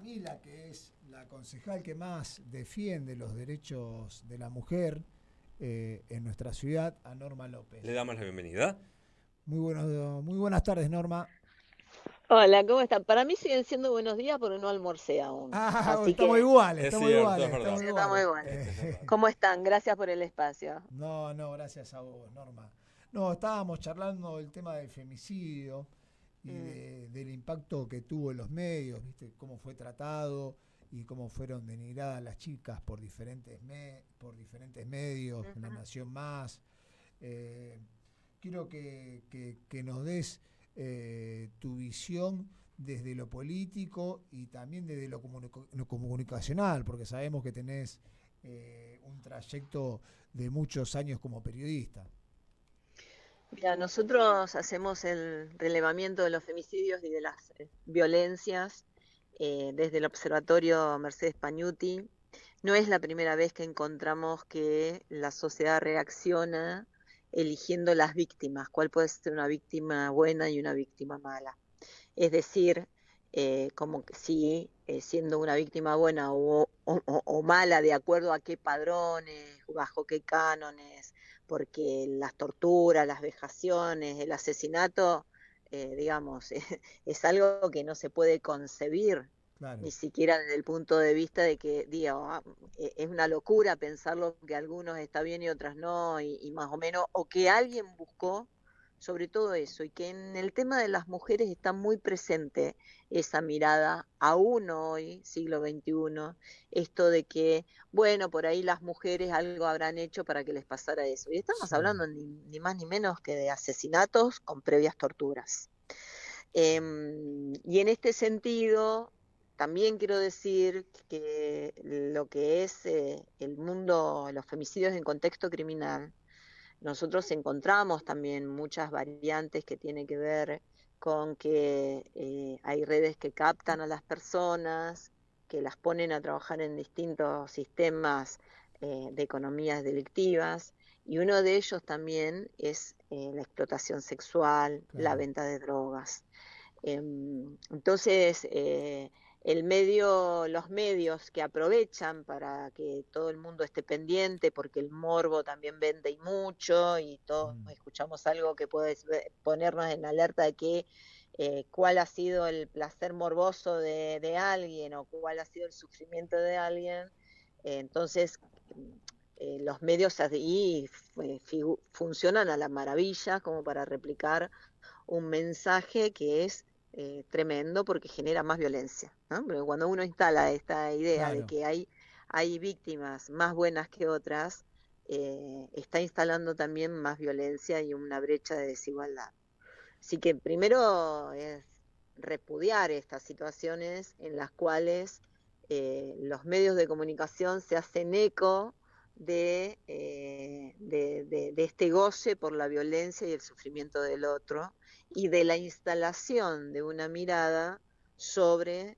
Camila, que es la concejal que más defiende los derechos de la mujer en nuestra ciudad, a Norma Le López. damos la bienvenida. Muy buenas tardes, Norma. Hola, ¿cómo están? Para mí siguen siendo buenos días porque no almorcé aún. Ah, Así estamos que iguales, Es estamos cierto, es iguales, verdad. estamos sí, estamos iguales. iguales. Es verdad. ¿Cómo están? Gracias por el espacio. No, gracias a vos, Norma. No, estábamos charlando del tema del femicidio y Mm, del impacto que tuvo en los medios, ¿viste? Cómo fue tratado y cómo fueron denigradas las chicas por por diferentes medios, La ujú. Nación Más. Eh, Quiero que nos des tu visión desde lo político y también desde lo comunicacional, porque sabemos que tenés un trayecto de muchos años como periodista. Mira, nosotros hacemos el relevamiento de los femicidios y de las violencias desde el Observatorio Mercedes Pañuti. No es la primera vez que encontramos que la sociedad reacciona eligiendo las víctimas, cuál puede ser una víctima buena y una víctima mala. Es decir, como que si siendo una víctima buena o mala, de acuerdo a qué padrones, bajo qué cánones, porque las torturas, las vejaciones, el asesinato, digamos, es algo que no se puede concebir, Claro. ni siquiera desde el punto de vista de que, digo, es una locura pensarlo que algunos está bien y otras no, y más o menos, o que alguien buscó sobre todo eso, y que en el tema de las mujeres está muy presente esa mirada, aún hoy, siglo XXI, esto de que, bueno, por ahí las mujeres algo habrán hecho para que les pasara eso. Y estamos Sí, hablando ni más ni menos que de asesinatos con previas torturas. sí. Y en este sentido, también quiero decir que lo que es el mundo, los femicidios en contexto criminal, nosotros encontramos también muchas variantes que tienen que ver con que hay redes que captan a las personas, que las ponen a trabajar en distintos sistemas de economías delictivas, y uno de ellos también es la explotación sexual, la Claro. venta de drogas. Entonces, los medios que aprovechan para que todo el mundo esté pendiente, porque el morbo también vende y mucho, y todos Mm. escuchamos algo que puede ponernos en alerta de que cuál ha sido el placer morboso de alguien o cuál ha sido el sufrimiento de alguien. Entonces, los medios ahí funcionan a la maravilla como para replicar un mensaje que es tremendo porque genera más violencia, ¿no? Porque cuando uno instala esta idea de Claro. que hay víctimas más buenas que otras, está instalando también más violencia y una brecha de desigualdad. Así que primero es repudiar estas situaciones en las cuales los medios de comunicación se hacen eco de este goce por la violencia y el sufrimiento del otro y de la instalación de una mirada sobre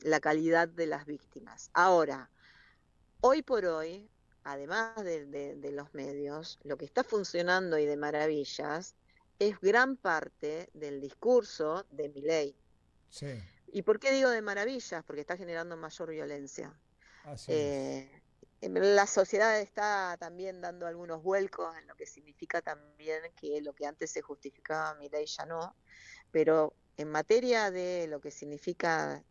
la calidad de las víctimas. Ahora, hoy por hoy, además de los medios, lo que está funcionando y de maravillas es gran parte del discurso de Milei. Sí, ¿Y por qué digo de maravillas? Porque está generando mayor violencia. así es. Eh, la sociedad está también dando algunos vuelcos en lo que significa también que lo que antes se justificaba Milei ya no, pero en materia de lo que significa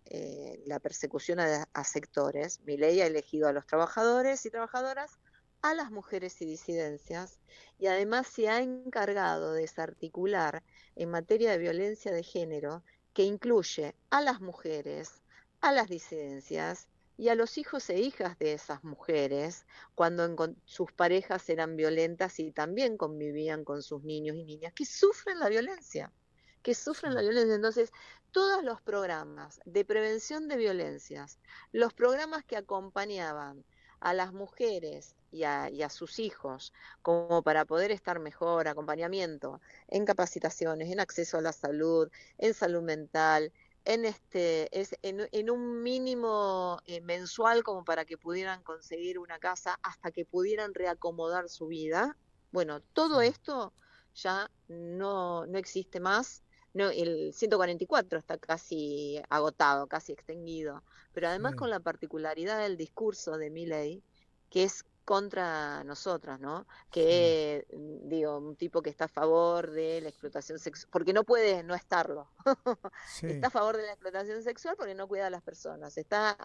la persecución a sectores, Milei ha elegido a los trabajadores y trabajadoras, a las mujeres y disidencias, y además se ha encargado de desarticular en materia de violencia de género, que incluye a las mujeres, a las disidencias y a los hijos e hijas de esas mujeres, cuando sus parejas eran violentas y también convivían con sus niños y niñas que sufren la violencia, que sufren la Sí, violencia. Entonces, todos los programas de prevención de violencias, los programas que acompañaban a las mujeres y a sus hijos como para poder estar mejor, acompañamiento en capacitaciones, en acceso a la salud, en salud mental, en un mínimo mensual como para que pudieran conseguir una casa hasta que pudieran reacomodar su vida. Bueno, todo sí. esto ya no existe más, no, el 144 está casi agotado, casi extinguido, pero además Sí, con la particularidad del discurso de Milei, que es contra nosotras, ¿no? sí, Que, digo, un tipo que está a favor de la explotación sexual, porque no puede no estarlo. Está sí. a favor de la explotación sexual porque no cuida a las personas. Está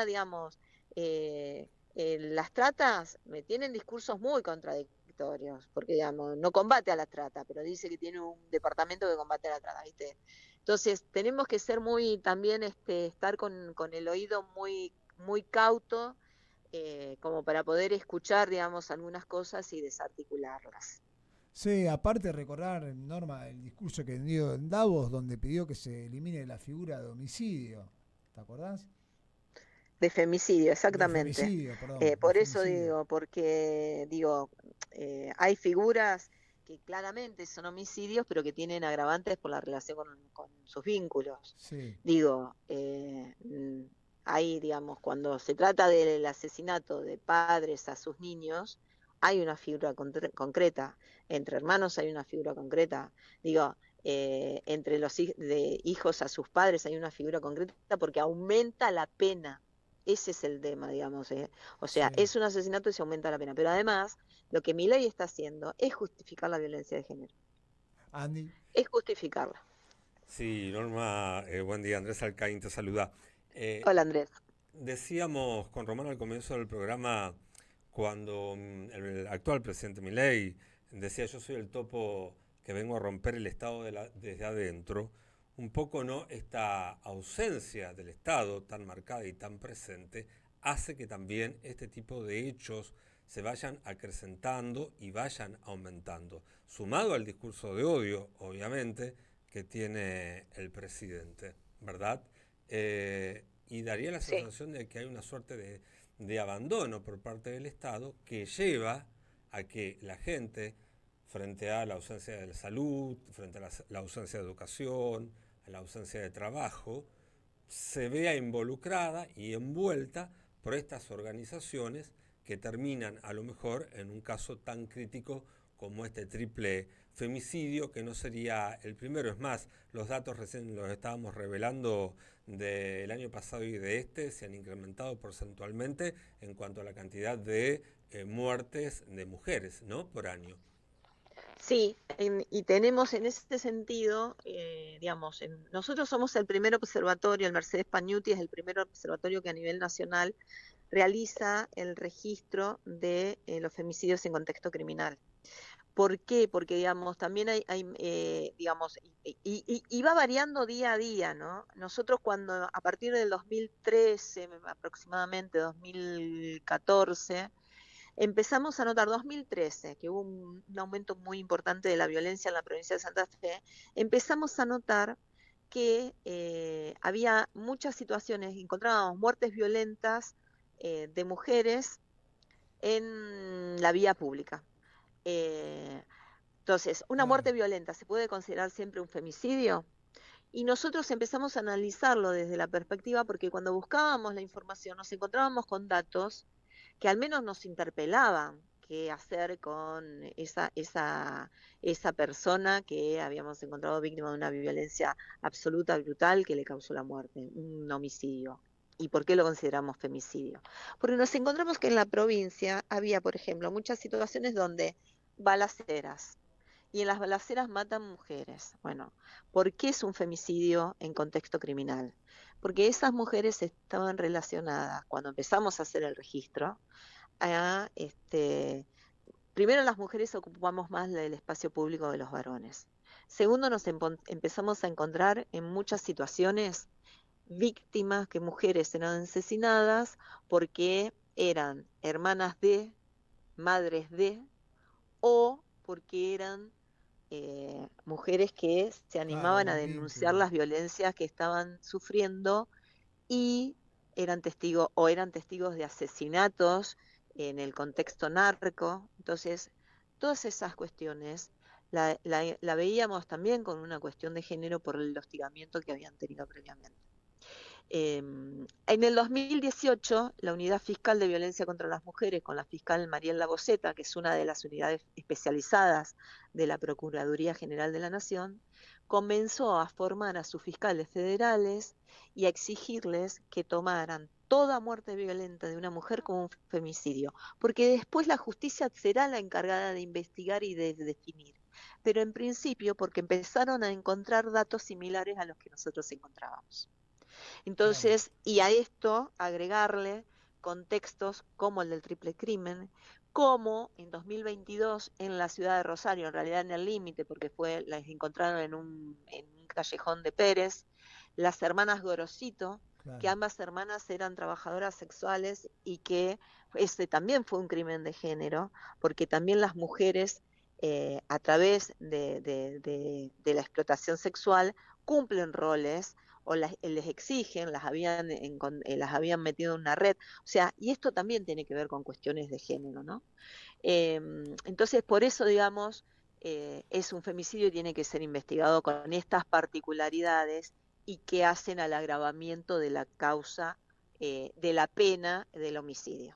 digamos, las tratas me tienen discursos muy contradictorios, porque digamos, no combate a la trata, pero dice que tiene un departamento que combate a la trata, ¿viste? Entonces, tenemos que ser muy, también estar con el oído muy, muy cauto, como para poder escuchar, digamos, algunas cosas y desarticularlas. Sí, aparte recordar, Norma, el discurso que dio en Davos, donde pidió que se elimine la figura de homicidio. ¿Te acordás? De femicidio, De exactamente. femicidio, perdón, de Por eso femicidio. digo, porque digo, hay figuras que claramente son homicidios, pero que tienen agravantes por la relación con sus vínculos. Sí, Digo, hay, digamos, cuando se trata del asesinato de padres a sus niños, hay una figura concreta. Entre hermanos hay una figura concreta. Digo, entre los de hijos a sus padres hay una figura concreta porque aumenta la pena. Ese es el tema, digamos. O sea, sí. es un asesinato y se aumenta la pena. Pero además, lo que Milei está haciendo es justificar la violencia de género. Andy, Es justificarla. Sí, Norma, buen día, Andrés Alcaín te saluda. Eh, Hola, Andrés. Decíamos con Román al comienzo del programa, cuando el actual presidente Milei decía yo soy el topo que vengo a romper el Estado desde adentro, un poco no esta ausencia del Estado tan marcada y tan presente hace que también este tipo de hechos se vayan acrecentando y vayan aumentando, sumado al discurso de odio, obviamente, que tiene el presidente, ¿verdad? Y daría la Sí. sensación de que hay una suerte de abandono por parte del Estado que lleva a que la gente, frente a la ausencia de salud, frente a la ausencia de educación, a la ausencia de trabajo, se vea involucrada y envuelta por estas organizaciones que terminan a lo mejor en un caso tan crítico como este triple femicidio, que no sería el primero. Es más, los datos recién los estábamos revelando del año pasado y de este se han incrementado porcentualmente en cuanto a la cantidad de muertes de mujeres, ¿no? Por año. Sí, y tenemos en ese sentido, digamos, nosotros somos el primer observatorio, el Mercedes Pagnuti es el primer observatorio que a nivel nacional realiza el registro de los femicidios en contexto criminal. ¿Por qué? Porque, digamos, también digamos, y va variando día a día, ¿no? Nosotros cuando, a partir del 2013, aproximadamente 2014, empezamos a notar 2013, que hubo un aumento muy importante de la violencia en la provincia de Santa Fe, empezamos a notar que había muchas situaciones, encontrábamos muertes violentas de mujeres en la vía pública. Eh, entonces, ¿una claro. muerte violenta se puede considerar siempre un femicidio? Y nosotros empezamos a analizarlo desde la perspectiva porque cuando buscábamos la información nos encontrábamos con datos que al menos nos interpelaban qué hacer con esa persona que habíamos encontrado víctima de una violencia absoluta, brutal, que le causó la muerte, un homicidio. ¿Y por qué lo consideramos femicidio? Porque nos encontramos que en la provincia había, por ejemplo, muchas situaciones donde balaceras, y en las balaceras matan mujeres. Bueno, ¿por qué es un femicidio en contexto criminal? Porque esas mujeres estaban relacionadas, cuando empezamos a hacer el registro, a, primero las mujeres ocupamos más el espacio público de los varones. Segundo, nos empezamos a encontrar en muchas situaciones víctimas que mujeres eran asesinadas porque eran hermanas de, madres de, o porque eran mujeres que se Claro, animaban a un denunciar vínculo. las violencias que estaban sufriendo y eran testigos o eran testigos de asesinatos en el contexto narco. Entonces, todas esas cuestiones la veíamos también con una cuestión de género por el hostigamiento que habían tenido previamente. En el 2018, la Unidad Fiscal de Violencia contra las Mujeres, con la fiscal Mariela Boceta, que es una de las unidades especializadas de la Procuraduría General de la Nación, comenzó a formar a sus fiscales federales y a exigirles que tomaran toda muerte violenta de una mujer como un femicidio, porque después la justicia será la encargada de investigar y de definir. Pero en principio porque empezaron a encontrar datos similares a los que nosotros encontrábamos. Claro. Entonces, y a esto agregarle contextos como el del triple crimen, como en 2022 en la ciudad de Rosario, en realidad en el límite, porque las encontraron en un callejón de Pérez, las hermanas Gorosito, que Claro. ambas hermanas eran trabajadoras sexuales y que ese también fue un crimen de género, porque también las mujeres, a través de la explotación sexual, cumplen roles o les exigen, las habían metido en una red, o sea, y esto también tiene que ver con cuestiones de género, ¿no? Entonces, por eso, digamos, es un femicidio y tiene que ser investigado con estas particularidades y que hacen al agravamiento de la causa, de la pena del homicidio.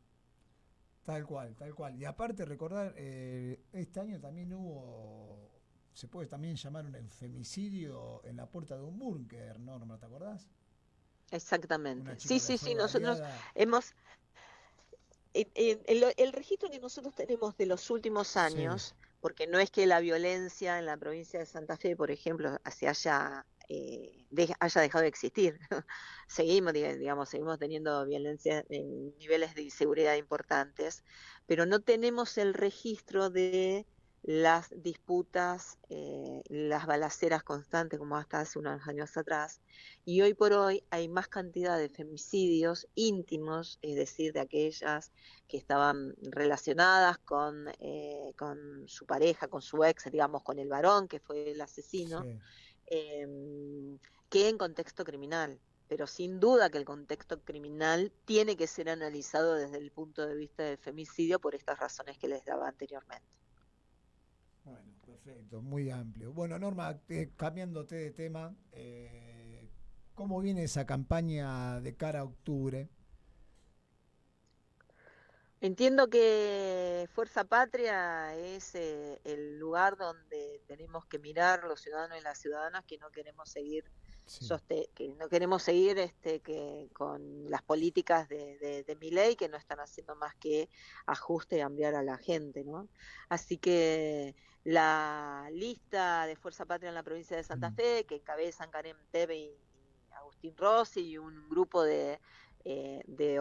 Tal cual, tal cual. Y aparte recordar, este año también hubo, se puede también llamar un femicidio en la puerta de un búnker, Norma, ¿te acordás? Una Exactamente. Sí, chica que sí, fue sí, nosotros baleada. hemos, el registro que nosotros tenemos de los últimos Sí, años, porque no es que la violencia en la provincia de Santa Fe, por ejemplo, haya dejado de existir. Seguimos, digamos, seguimos teniendo violencia en niveles de inseguridad importantes, pero no tenemos el registro de las disputas, las balaceras constantes como hasta hace unos años atrás. Y hoy por hoy hay más cantidad de femicidios íntimos, es decir, de aquellas que estaban relacionadas con su pareja, con su ex, digamos, con el varón que fue el asesino, sí. eh, que en contexto criminal. Pero sin duda que el contexto criminal tiene que ser analizado desde el punto de vista del femicidio por estas razones que les daba anteriormente. Bueno, perfecto, muy amplio. Bueno, Norma, cambiándote de tema, ¿cómo viene esa campaña de cara a octubre? Entiendo que Fuerza Patria es el lugar donde tenemos que mirar los ciudadanos y las ciudadanas que no queremos seguir Sí, que con las políticas de Milei que no están haciendo más que ajuste y cambiar a la gente, ¿no? Así que la lista de Fuerza Patria en la provincia de Santa mm, Fe, que encabezan Karen Teve y Agustín Rossi y un grupo de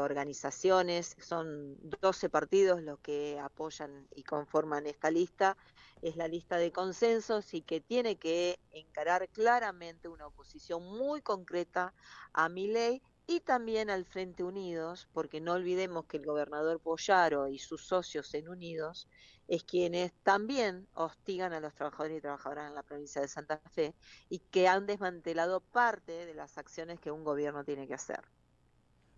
organizaciones, son 12 partidos los que apoyan y conforman esta lista, es la lista de consensos y que tiene que encarar claramente una oposición muy concreta a Milei y también al Frente Unidos, porque no olvidemos que el gobernador Pollaro y sus socios en Unidos es quienes también hostigan a los trabajadores y trabajadoras en la provincia de Santa Fe y que han desmantelado parte de las acciones que un gobierno tiene que hacer.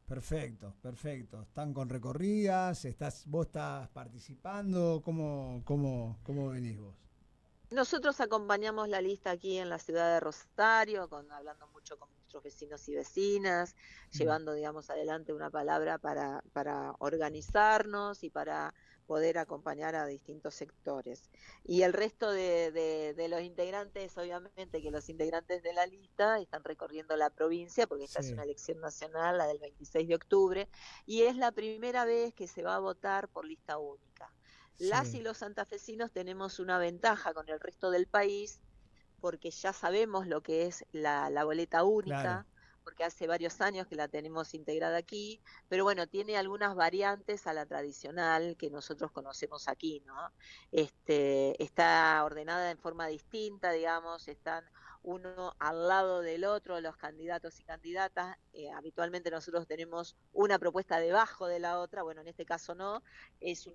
perfecto, perfecto. ¿Están con recorridas? ¿Vos estás participando? ¿Cómo venís vos? Nosotros acompañamos la lista aquí en la ciudad de Rosario, hablando mucho con nuestros vecinos y vecinas, Mm, llevando, digamos, adelante una palabra para organizarnos y para poder acompañar a distintos sectores. Y el resto de los integrantes, obviamente que los integrantes de la lista están recorriendo la provincia, porque esta es sí, una elección nacional, la del 26 de octubre, y es la primera vez que se va a votar por lista única. Las sí, y los santafesinos tenemos una ventaja con el resto del país porque ya sabemos lo que es la boleta claro. única, porque hace varios años que la tenemos integrada aquí, pero bueno, tiene algunas variantes a la tradicional que nosotros conocemos aquí, ¿no? Está ordenada en forma distinta, digamos, están uno al lado del otro, los candidatos y candidatas. Habitualmente nosotros tenemos una propuesta debajo de la otra, bueno, en este caso no, es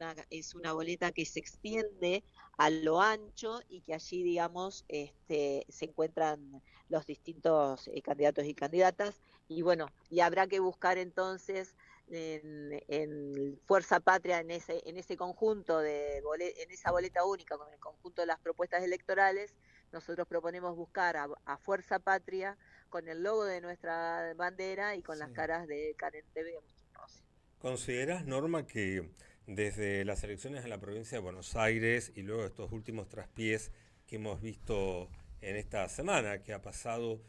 una boleta que se extiende a lo ancho y que allí, digamos, se encuentran los distintos candidatos y candidatas. Y bueno, y habrá que buscar entonces en Fuerza Patria, en ese conjunto, en esa boleta única, con el conjunto de las propuestas electorales, nosotros proponemos buscar a Fuerza Patria con el logo de nuestra bandera y con las Sí. caras de Karen TV y Agustín Rossi. ¿Considerás, Norma, que desde las elecciones en la provincia de Buenos Aires y luego estos últimos traspiés que hemos visto en esta semana que ha pasado.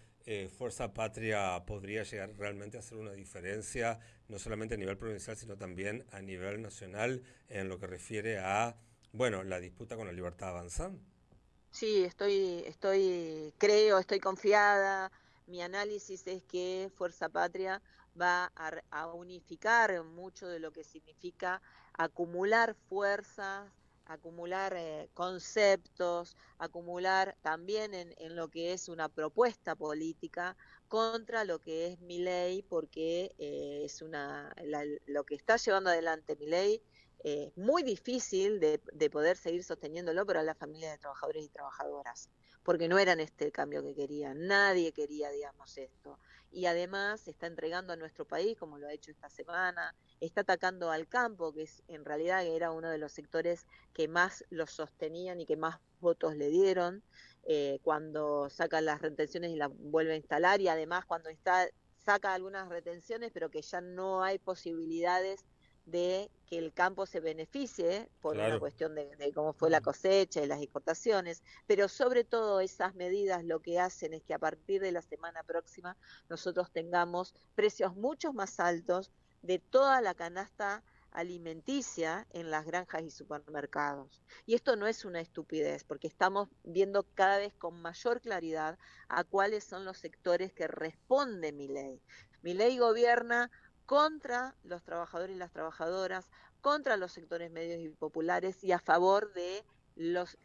Fuerza Patria podría llegar realmente a hacer una diferencia, no solamente a nivel provincial, sino también a nivel nacional, en lo que refiere a, bueno, la disputa con la Libertad Avanza. Sí, creo, estoy confiada. Mi análisis es que Fuerza Patria va a unificar mucho de lo que significa acumular fuerzas, acumular conceptos, acumular también en lo que es una propuesta política contra lo que es Milei, porque lo que está llevando adelante Milei muy difícil de poder seguir sosteniéndolo para las familias de trabajadores y trabajadoras, porque no eran este el cambio que querían, nadie quería, digamos, esto. Y además está entregando a nuestro país, como lo ha hecho esta semana, está atacando al campo, que es en realidad era uno de los sectores que más los sostenían y que más votos le dieron, cuando saca las retenciones y las vuelve a instalar, y además cuando saca algunas retenciones, pero que ya no hay posibilidades de que el campo se beneficie por una Claro. cuestión de cómo fue la cosecha y las exportaciones, pero sobre todo esas medidas lo que hacen es que a partir de la semana próxima nosotros tengamos precios mucho más altos de toda la canasta alimenticia en las granjas y supermercados. Y esto no es una estupidez, porque estamos viendo cada vez con mayor claridad a cuáles son los sectores que responde mi ley. Mi ley gobierna contra los trabajadores y las trabajadoras, contra los sectores medios y populares y a favor de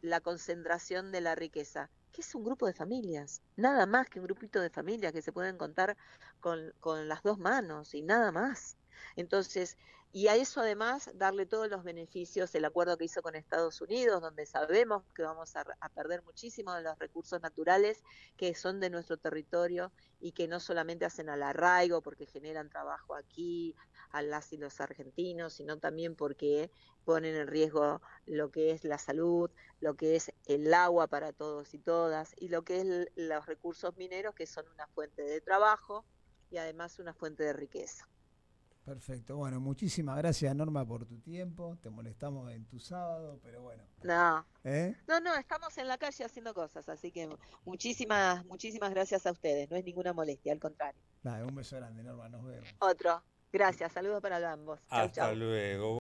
la concentración de la riqueza, que es un grupo de familias, nada más que un grupito de familias que se pueden contar con las dos manos y nada más. Entonces, y a eso además darle todos los beneficios, el acuerdo que hizo con Estados Unidos, donde sabemos que vamos a perder muchísimo de los recursos naturales que son de nuestro territorio y que no solamente hacen al arraigo porque generan trabajo aquí a las y los argentinos, sino también porque ponen en riesgo lo que es la salud, lo que es el agua para todos y todas, y lo que es los recursos mineros, que son una fuente de trabajo y además una fuente de riqueza. Perfecto. Bueno, muchísimas gracias, Norma, por tu tiempo. Te molestamos en tu sábado, pero bueno. No, ¿Eh? no, estamos en la calle haciendo cosas, así que muchísimas gracias a ustedes, no es ninguna molestia, al contrario. Nada, un beso grande, Norma. Nos vemos. Otro, gracias, saludos para ambos. Chau, Hasta chau. luego.